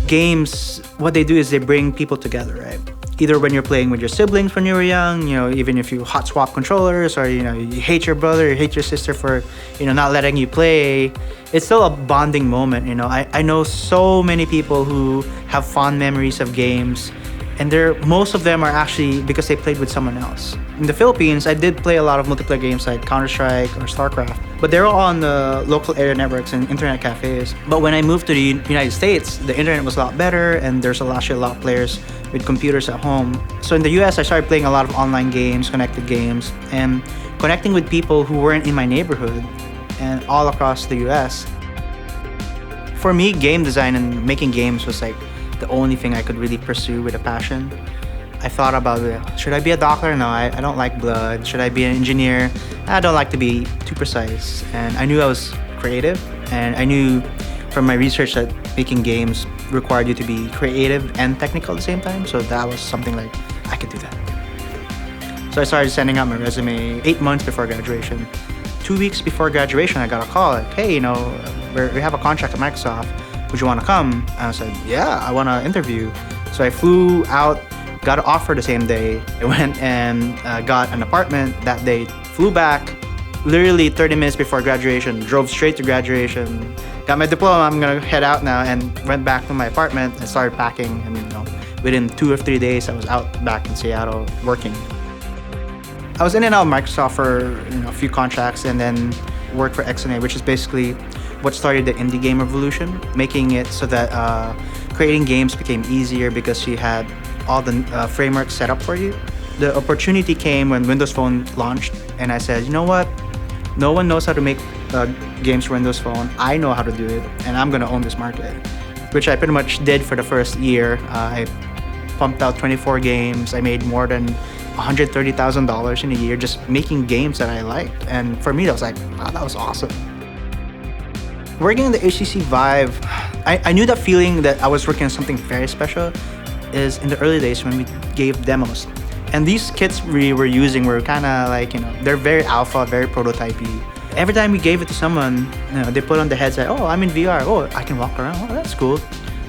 games, what they do is they bring people together, right? Either when you're playing with your siblings when you were young, even if you hot swap controllers, or you hate your brother, you hate your sister for not letting you play, it's still a bonding moment. I know so many people who have fond memories of games, and most of them are actually because they played with someone else. In the Philippines, I did play a lot of multiplayer games like Counter-Strike or StarCraft, but they're all on the local area networks and internet cafes. But when I moved to the United States, the internet was a lot better, and there's actually a lot of players with computers at home. So in the US, I started playing a lot of online games, connected games, and connecting with people who weren't in my neighborhood and all across the US. For me, game design and making games was like the only thing I could really pursue with a passion. I thought about it. Should I be a doctor? No, I don't like blood. Should I be an engineer? I don't like to be too precise. And I knew I was creative, and I knew from my research that making games required you to be creative and technical at the same time. So that was something like, I could do that. So I started sending out my resume 8 months before graduation. 2 weeks before graduation, I got a call like, hey, we have a contract at Microsoft. Would you want to come? And I said, yeah, I want to interview. So I flew out, got an offer the same day. I went and got an apartment that day, flew back, literally 30 minutes before graduation, drove straight to graduation, got my diploma. I'm gonna head out now, and went back to my apartment and started packing. And within 2 or 3 days, I was out back in Seattle working. I was in and out of Microsoft for a few contracts, and then worked for XNA, which is basically what started the indie game revolution, making it so that creating games became easier because you had all the frameworks set up for you. The opportunity came when Windows Phone launched, and I said, you know what? No one knows how to make games for Windows Phone. I know how to do it, and I'm gonna own this market, which I pretty much did for the first year. I pumped out 24 games. I made more than $130,000 in a year just making games that I liked. And for me, that was like, wow, that was awesome. Working on the HTC Vive, I knew that feeling that I was working on something very special is in the early days when we gave demos. And these kits we were using were kind of like, they're very alpha, very prototypey. Every time we gave it to someone, they put on the headset, oh, I'm in VR, oh, I can walk around, oh, that's cool.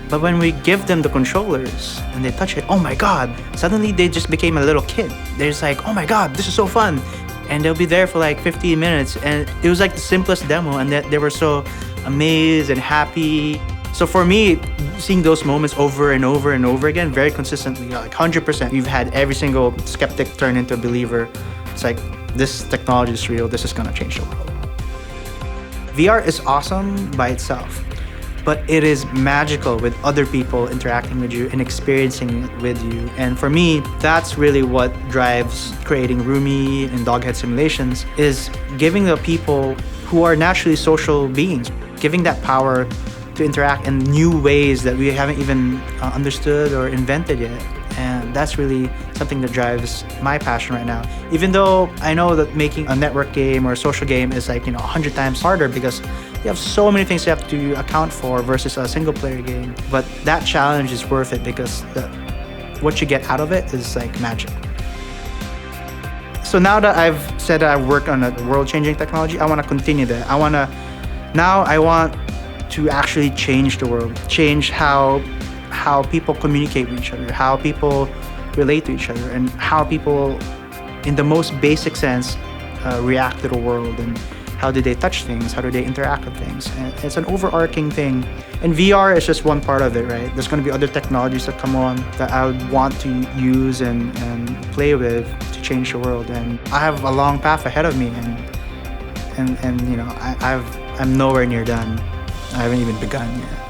But when we give them the controllers and they touch it, oh my God, suddenly they just became a little kid. They're just like, oh my God, this is so fun. And they'll be there for like 15 minutes. And it was like the simplest demo, and they were so amazed and happy. So for me, seeing those moments over and over and over again, very consistently, like 100%, you've had every single skeptic turn into a believer. It's like, this technology is real, this is gonna change the world. VR is awesome by itself, but it is magical with other people interacting with you and experiencing it with you. And for me, that's really what drives creating Rumii and Doghead Simulations, is giving the people who are naturally social beings, giving that power to interact in new ways that we haven't even understood or invented yet. And that's really something that drives my passion right now. Even though I know that making a network game or a social game is like 100 times harder because you have so many things you have to account for versus a single player game. But that challenge is worth it because what you get out of it is like magic. So now that I've said that I've worked on a world-changing technology, I want to continue that. I want to actually change the world, change how people communicate with each other, how people relate to each other, and how people, in the most basic sense, react to the world, and how do they touch things, how do they interact with things. And it's an overarching thing. And VR is just one part of it, right? There's going to be other technologies that come on that I would want to use and play with to change the world. And I have a long path ahead of me, and I'm nowhere near done. I haven't even begun yet.